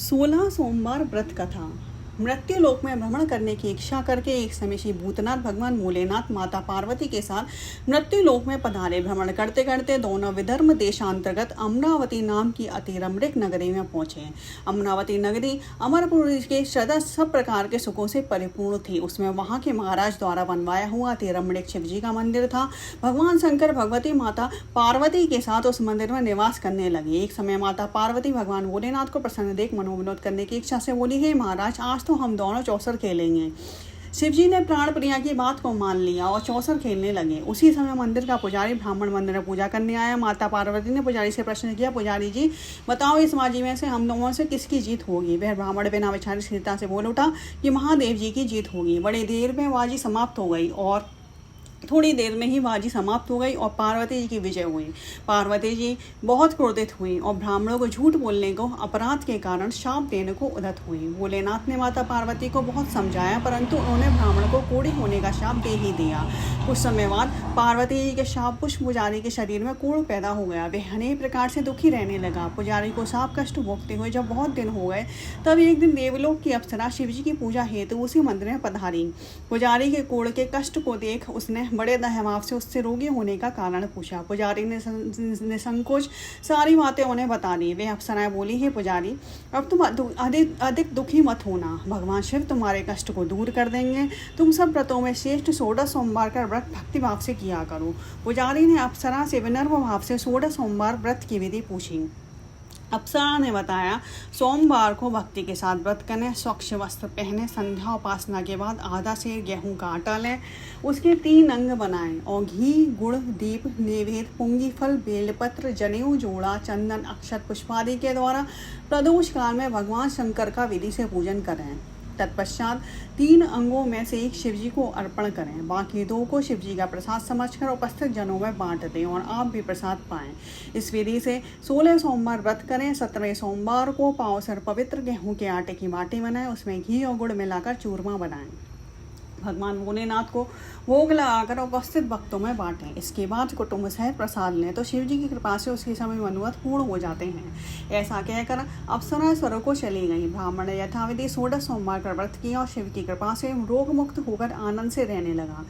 16 सोमवार व्रत कथा। मृत्यु लोक में भ्रमण करने की इच्छा करके एक समय श्री भूतनाथ भगवान भोलेनाथ माता पार्वती के साथ मृत्यु लोक में पधारे। भ्रमण करते करते दोनों विदर्भ देशांतर्गत अमरावती नाम की अति रमणीक नगरी में पहुंचे। अमरावती नगरी अमरपुर के सदा सब प्रकार के सुखों से परिपूर्ण थी। उसमें वहां के महाराज द्वारा बनवाया हुआ अति रमणीक शिव जी का मंदिर था। भगवान शंकर भगवती माता पार्वती के साथ उस मंदिर में निवास करने लगे। एक समय माता पार्वती भगवान भोलेनाथ को प्रसन्न देख मनोविनोद करने की इच्छा से बोली, हे महाराज, आज तो हम दोनों चौसर खेलेंगे। शिवजी ने प्राण प्रिया की बात को मान लिया और चौसर खेलने लगे। उसी समय मंदिर का पुजारी ब्राह्मण मंदिर में पूजा करने आया। माता पार्वती ने पुजारी से प्रश्न किया, पुजारी जी बताओ, इस बाजी में से हम दोनों से किसकी जीत होगी? वह ब्राह्मण बिना विचार स्थिरता से बोल उठा कि महादेव जी की जीत होगी। बड़ी देर में बाजी समाप्त हो गई और थोड़ी देर में ही बाजी समाप्त हो गई और पार्वती जी की विजय हुई। पार्वती जी बहुत क्रोधित हुई और ब्राह्मणों को झूठ बोलने को अपराध के कारण शाप देने को उद्यत हुई। भोलेनाथ ने माता पार्वती को बहुत समझाया, परंतु उन्होंने ब्राह्मण को कोढ़ी होने का शाप दे ही दिया। कुछ समय बाद पार्वती जी के शाप पुष्प पुजारी के शरीर में कोढ़ पैदा हो गया। वह अनेक प्रकार से दुखी रहने लगा। पुजारी को शाप कष्ट भोगते हुए जब बहुत दिन हो गए, तब एक दिन देवलोक की अप्सरा शिवजी की पूजा हेतु उसी मंदिर में पधारी। पुजारी के कोढ़ के कष्ट को देख उसने बड़े दहमाव से उससे रोगी होने का कारण पूछा। पुजारी ने निसंकोच सारी बातें उन्हें बता दी। वे अप्सराएं बोली, हे पुजारी, अब तुम अधिक दुखी मत होना। भगवान शिव तुम्हारे कष्ट को दूर कर देंगे। तुम सब व्रतों में श्रेष्ठ 16 सोमवार का व्रत भक्ति भाव से किया करो। पुजारी ने अप्सरा से विनम्र भाव से 16 सोमवार व्रत की विधि पूछी। अप्सरा ने बताया, सोमवार को भक्ति के साथ व्रत करें, स्वच्छ वस्त्र पहने, संध्या उपासना के बाद आधा सेर गेहूं का आटा लें, उसके 3 अंग बनाएं और घी, गुड़, दीप, नैवेद्य, पुंगी फल, बेलपत्र, जनेऊ, जोड़ा, चंदन, अक्षत, पुष्पादि के द्वारा प्रदोष काल में भगवान शंकर का विधि से पूजन करें। तत्पश्चात 3 अंगों में से एक शिवजी को अर्पण करें, बाकी 2 को शिवजी का प्रसाद समझकर उपस्थित जनों में बांट दें और आप भी प्रसाद पाएं। इस विधि से 16 सोमवार व्रत करें। 17वें सोमवार को पाँव सर पवित्र गेहूं के आटे की बाटी बनाएं, उसमें घी और गुड़ मिलाकर चूरमा बनाएं। भगवान भोलेनाथ को भोग लगाकर उपस्थित भक्तों में बांटें। इसके बाद कुटुंब सहित प्रसाद लें तो शिव जी की कृपा से उसके सभी मनोरथ पूर्ण हो जाते हैं। ऐसा कहकर अप्सरा स्वर्ग को चली गई। ब्राह्मण ने यथाविधि 16 सोमवार का व्रत किया और शिव की कृपा से रोग मुक्त होकर आनंद से रहने लगा।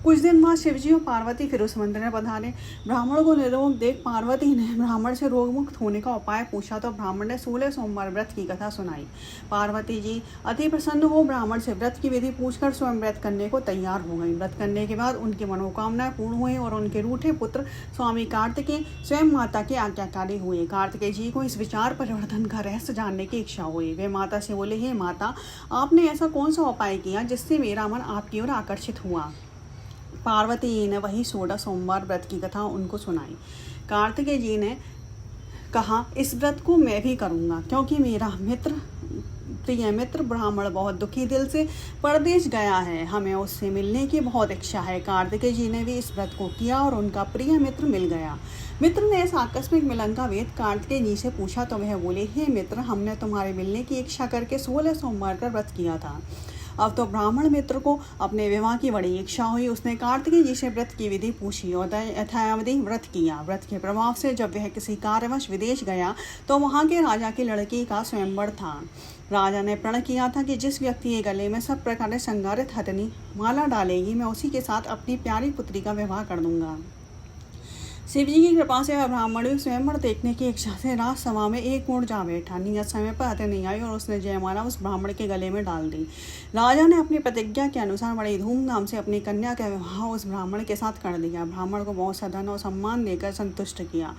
कुछ दिन बाद शिवजी और पार्वती फिर उस मंदिर में पधारे। ब्राह्मण को निरोग देख पार्वती ने ब्राह्मण से रोग मुक्त होने का उपाय पूछा तो ब्राह्मण ने 16 सोमवार व्रत की कथा सुनाई। पार्वती जी अति प्रसन्न हो ब्राह्मण से व्रत की विधि पूछकर स्वयं व्रत करने को तैयार हो गई। व्रत करने के बाद उनकी मनोकामनाएं पूर्ण हुई और उनके रूठे पुत्र स्वामी कार्तिकेय स्वयं माता के आज्ञाकारी हुए। कार्तिकेय जी को इस विचार परिवर्तन का रहस्य जानने की इच्छा हुई। वे माता से बोले, हे माता, आपने ऐसा कौन सा उपाय किया जिससे मेरा मन आपकी ओर आकर्षित हुआ? पार्वती जी ने वही 16 सोमवार व्रत की कथा उनको सुनाई। कार्तिकेय जी ने कहा, इस व्रत को मैं भी करूंगा, क्योंकि मेरा प्रिय मित्र ब्राह्मण बहुत दुखी दिल से परदेश गया है। हमें उससे मिलने की बहुत इच्छा है। कार्तिकेय जी ने भी इस व्रत को किया और उनका प्रिय मित्र मिल गया। मित्र ने इस आकस्मिक मिलन का वेद कार्तिकेय जी से पूछा तो वह बोले, हे मित्र, हमने तुम्हारे मिलने की इच्छा करके 16 सोमवार का व्रत किया था। अब तो ब्राह्मण मित्र को अपने विवाह की बड़ी इच्छा हुई। उसने कार्तिकेय जी से व्रत की विधि पूछी और यथाविधि व्रत किया। व्रत के प्रभाव से जब वह किसी कार्यवश विदेश गया तो वहाँ के राजा की लड़की का स्वयंवर था। राजा ने प्रण किया था कि जिस व्यक्ति के गले में सब प्रकार से श्रृंगारित हथनी माला डालेगी, मैं उसी के साथ अपनी प्यारी पुत्री का विवाह कर दूंगा। शिवजी की कृपा से ब्राह्मण भी स्वयंवर देखने की इच्छा से राजसभा में एक ओर जा बैठा। नियत समय पर हथनी नहीं आई और उसने जयमाला उस ब्राह्मण के गले में डाल दी। राजा ने अपनी प्रतिज्ञा के अनुसार बड़ी धूमधाम से अपनी कन्या का विवाह उस ब्राह्मण के साथ कर दिया। ब्राह्मण को बहुत सा धन और सम्मान देकर संतुष्ट किया।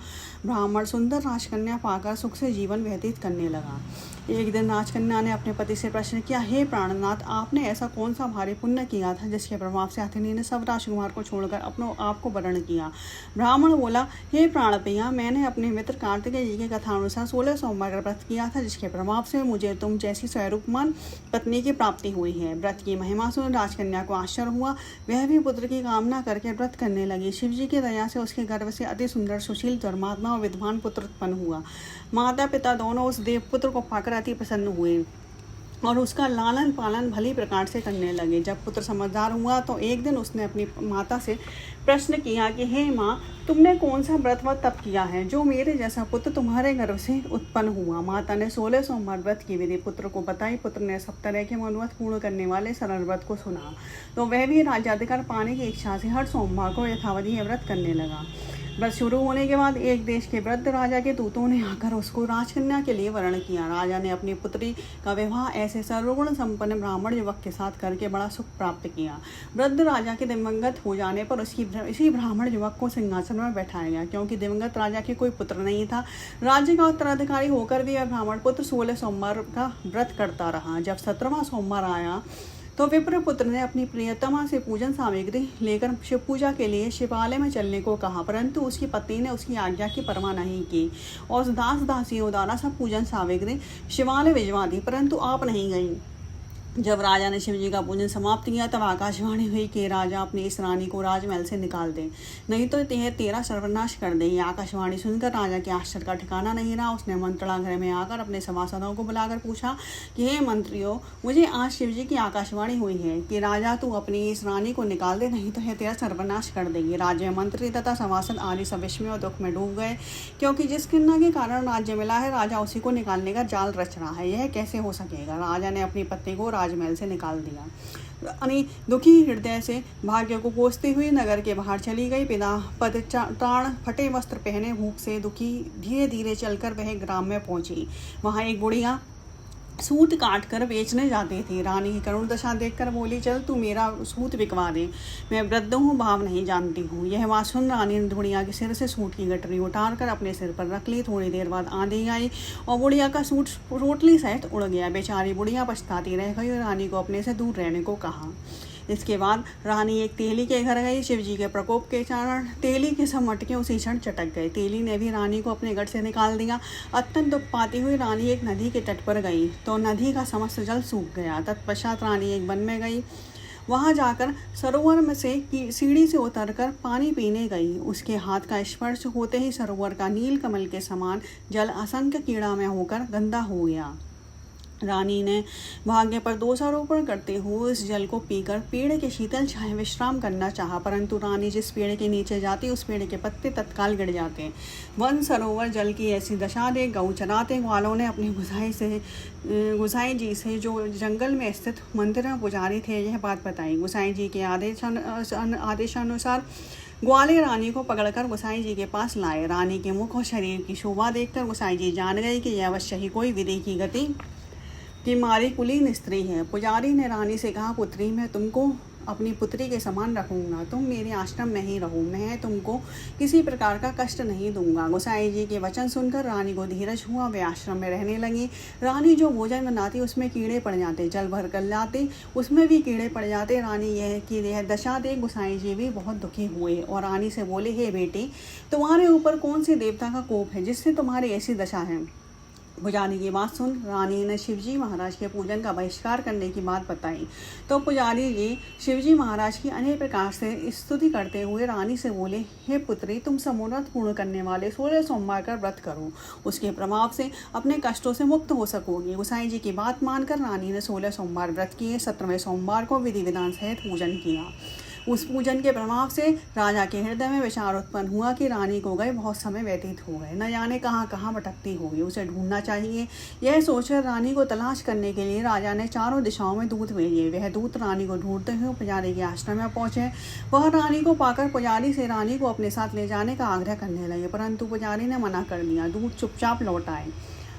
ब्राह्मण सुंदर राजकन्या पाकर सुख से जीवन व्यतीत करने लगा। एक दिन राजकन्या ने अपने पति से प्रश्न किया, हे प्राणनाथ, आपने ऐसा कौन सा भारी पुण्य किया था जिसके प्रभाव से हथनी ने सब राजकुमार को छोड़कर अपने आप को वरण किया? ब्राह्मण बोला, हे प्राणप्रिया, मैंने अपने मित्र कार्तिकेय जी के कथा अनुसार 16 सोमवार का व्रत किया था, जिसके प्रभाव से मुझे तुम जैसी स्वरूपमान पत्नी की प्राप्ति हुई है। व्रत की महिमा सुन राजकन्या को आश्चर्य हुआ। वह भी पुत्र की कामना करके व्रत करने लगी। शिवजी की दया से उसके गर्भ से अति सुंदर, सुशील, धर्मात्मा और विद्वान पुत्र उत्पन्न हुआ। माता पिता दोनों उस देवपुत्र को पाकर अति प्रसन्न हुए। और उसका लालन पालन भली प्रकार से करने लगे। जब पुत्र समझदार हुआ तो एक दिन उसने अपनी माता से प्रश्न किया कि हे माँ, तुमने कौन सा व्रत व तप किया है जो मेरे जैसा पुत्र तुम्हारे गर्भ से उत्पन्न हुआ। माता ने 16 सोमवार व्रत की विधि पुत्र को बताई। पुत्र ने सब तरह के मनोरथ पूर्ण करने वाले सरल व्रत को सुना तो वह भी राज्याधिकार पाने की इच्छा से हर सोमवार को यथावधि यह व्रत करने लगा। व्रत शुरू होने के बाद एक देश के वृद्ध राजा के दूतों ने आकर उसको राजकन्या के लिए वर्ण किया। राजा ने अपनी पुत्री का विवाह ऐसे सर्वगुण संपन्न ब्राह्मण युवक के साथ करके बड़ा सुख प्राप्त किया। वृद्ध राजा के दिवंगत हो जाने पर इसी ब्राह्मण युवक को सिंहासन में बैठाया गया। क्योंकि दिवंगत राजा के कोई पुत्र नहीं था, राज्य का उत्तराधिकारी होकर भी यह ब्राह्मण पुत्र 16 सोमवार का व्रत करता रहा। जब 17वां सोमवार आया तो विप्र पुत्र ने अपनी प्रियतमा से पूजन सामग्री लेकर शिव पूजा के लिए शिवालय में चलने को कहा, परंतु उसकी पत्नी ने उसकी आज्ञा की परवाह नहीं की और दास दासियों द्वारा सब पूजन सामग्री शिवालय भिजवा दी, परंतु आप नहीं गई। जब राजा ने शिव जी का पूजन समाप्त किया तब आकाशवाणी हुई कि राजा अपनी इस रानी को राजमहल से निकाल दे, नहीं तो तेरा सर्वनाश कर दे। ये आकाशवाणी सुनकर राजा के आश्चर्य का ठिकाना नहीं रहा। उसने मंत्रणागृह में आकर अपने सभासदों को बुलाकर पूछा कि हे मंत्रियों, मुझे आज शिव जी की आकाशवाणी हुई है कि राजा तू अपनी इस रानी को निकाल दे, नहीं तो यह तेरा सर्वनाश कर देगी। राज्य मंत्री तथा सभासद आदि सब विस्मय और दुख में डूब गए, क्योंकि जिस कन्या के कारण राज्य मिला है राजा उसी को निकालने का जाल रच रहा है। यह कैसे हो सकेगा। राजा ने अपनी पत्नी को राजमहल से निकाल दिया। रानी दुखी हृदय से भाग्य को कोसती हुई नगर के बाहर चली गई। पिता पद प्राण फटे वस्त्र पहने भूख से दुखी धीरे धीरे चलकर वह ग्राम में पहुंची। वहां एक बुढ़िया सूत काट कर बेचने जाती थी। रानी की करुण दशा देखकर बोली, चल तू मेरा सूत बिकवा दे, मैं वृद्ध हूँ, भाव नहीं जानती हूँ। यह बात सुन रानी ने बुढ़िया के सिर से सूट की गठरी उतार कर अपने सिर पर रख ली। थोड़ी देर बाद आंधी आई और बुढ़िया का सूट रोटली सहित उड़ गया। बेचारी बुढ़िया पछताती रह गई और रानी को अपने से दूर रहने को कहा। इसके बाद रानी एक तेली के घर गई। शिव जी के प्रकोप के कारण तेली के सब मटके उसी क्षण चटक गए। तेली ने भी रानी को अपने गढ़ से निकाल दिया। अत्यंत दुख पाती हुई रानी एक नदी के तट पर गई तो नदी का समस्त जल सूख गया। तत्पश्चात रानी एक वन में गई। वहां जाकर सरोवर में से सीढ़ी से उतरकर पानी पीने गई। उसके हाथ का स्पर्श होते ही सरोवर का नील कमल के समान जल असंख्य कीड़ा में होकर गंदा हो गया। रानी ने भाग्य पर दोषारोपण करते हुए उस जल को पीकर पेड़ के शीतल छाया विश्राम करना चाहा, परंतु रानी जिस पेड़ के नीचे जाती उस पेड़ के पत्ते तत्काल गिर जाते। वन सरोवर जल की ऐसी दशा देख गौ चराते वालों ने अपनी गुसाई जी से, जो जंगल में स्थित मंदिर में पुजारी थे, यह बात बताई। गुसाई जी के आदेशानुसार ग्वाले रानी को पकड़कर गुसाई जी के पास लाए। रानी के मुख और शरीर की शोभा देखकर गुसाई जी जान गई कि यह अवश्य ही कोई विधि की गति कि मारी कुलीन स्त्री है। पुजारी ने रानी से कहा, पुत्री, मैं तुमको अपनी पुत्री के समान रखूंगा, तुम मेरे आश्रम में ही रहो, मैं तुमको किसी प्रकार का कष्ट नहीं दूंगा। गोसाई जी के वचन सुनकर रानी को धीरज हुआ। वे आश्रम में रहने लगी। रानी जो भोजन बनाती उसमें कीड़े पड़ जाते, जल भर कर लाती उसमें भी कीड़े पड़ जाते। रानी यह दशा देख गोसाई जी भी बहुत दुखी हुए और रानी से बोले, हे बेटी, तुम्हारे ऊपर कौन सी देवता का कोप है जिससे तुम्हारी ऐसी दशा है। पुजारी की बात सुन रानी ने शिवजी महाराज के पूजन का बहिष्कार करने की बात बताई तो पुजारी जी शिवजी महाराज की अनेक प्रकार से स्तुति करते हुए रानी से बोले, हे पुत्री, तुम समोन्नत पूर्ण करने वाले 16 सोमवार का व्रत करो, उसके प्रभाव से अपने कष्टों से मुक्त हो सकोगी। गोसाई जी की बात मानकर रानी ने 16 सोमवार व्रत किए। 17वें सोमवार को विधि विधान सहित पूजन किया। उस पूजन के प्रभाव से राजा के हृदय में विचार उत्पन्न हुआ कि रानी को गए बहुत समय व्यतीत हो गए, न जाने कहाँ कहाँ भटकती होगी, उसे ढूंढना चाहिए। यह सोचकर रानी को तलाश करने के लिए राजा ने चारों दिशाओं में दूत भेजे। वह दूत रानी को ढूंढते हुए पुजारी के आश्रम में पहुंचे। वह रानी को पाकर पुजारी से रानी को अपने साथ ले जाने का आग्रह करने लगे, परंतु पुजारी ने मना कर दिया। दूत चुपचाप लौट आए।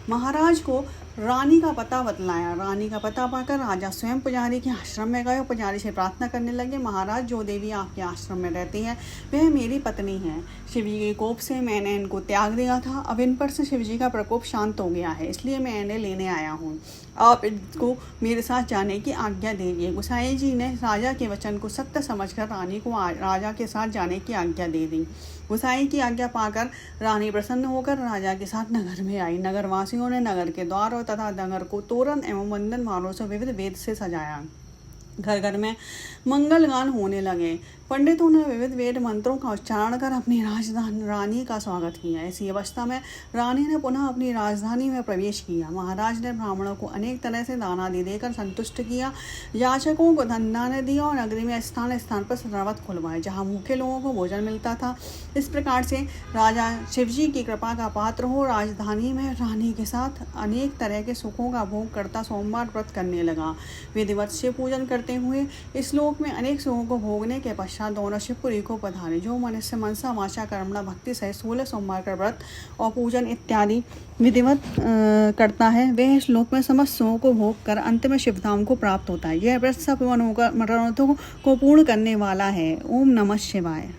महाराज को रानी का पता बतलाया। रानी का पता पाकर राजा स्वयं पुजारी के आश्रम में गए। पुजारी से प्रार्थना करने लगे, महाराज, जो देवी आपके आश्रम में रहती है वह मेरी पत्नी है। शिवजी के कोप से मैंने इनको त्याग दिया था, अब इन पर से शिवजी का प्रकोप शांत हो गया है, इसलिए मैं इन्हें लेने आया हूँ। आप इनको मेरे साथ जाने की आज्ञा दीजिए। गोसाई जी ने राजा के वचन को सत्य समझकर रानी को राजा के साथ जाने की आज्ञा दे दी। गोसाई की आज्ञा पाकर रानी प्रसन्न होकर राजा के साथ नगर में आई। नगरवासियों ने नगर के द्वार तथा नगर को तोरण एवं वंदन मालों से विविध वेद से सजाया। घर घर में मंगल गान होने लगे। पंडितों ने विविध वेद मंत्रों का उच्चारण कर अपनी राजधानी रानी का स्वागत किया। ऐसी अवस्था में रानी ने पुनः अपनी राजधानी में प्रवेश किया। महाराज ने ब्राह्मणों को अनेक तरह से दान आदि देकर संतुष्ट किया। याचकों को धन दान दिया और नगरी में स्थान स्थान पर सर्वत खुलवाए जहाँ भूखे लोगों को भोजन मिलता था। इस प्रकार से राजा शिवजी की कृपा का पात्र हो राजधानी में रानी के साथ अनेक तरह के सुखों का भोग करता सोमवार व्रत करने लगा। विधिवत शिव पूजन करते हुए इस लोक में अनेक सुखों को भोगने के पश्चात दोनों शिवपुरी को पधारे। जो मनुष्य मनसा वाचा कर्मणा भक्ति सहित 16 सोमवार का व्रत और पूजन इत्यादि विधिवत करता है वह इस लोक में समस्त सुखों को भोग कर अंत में शिवधाम को प्राप्त होता है। यह व्रत सब मनोरथों को पूर्ण करने वाला है। ओम नमः शिवाय।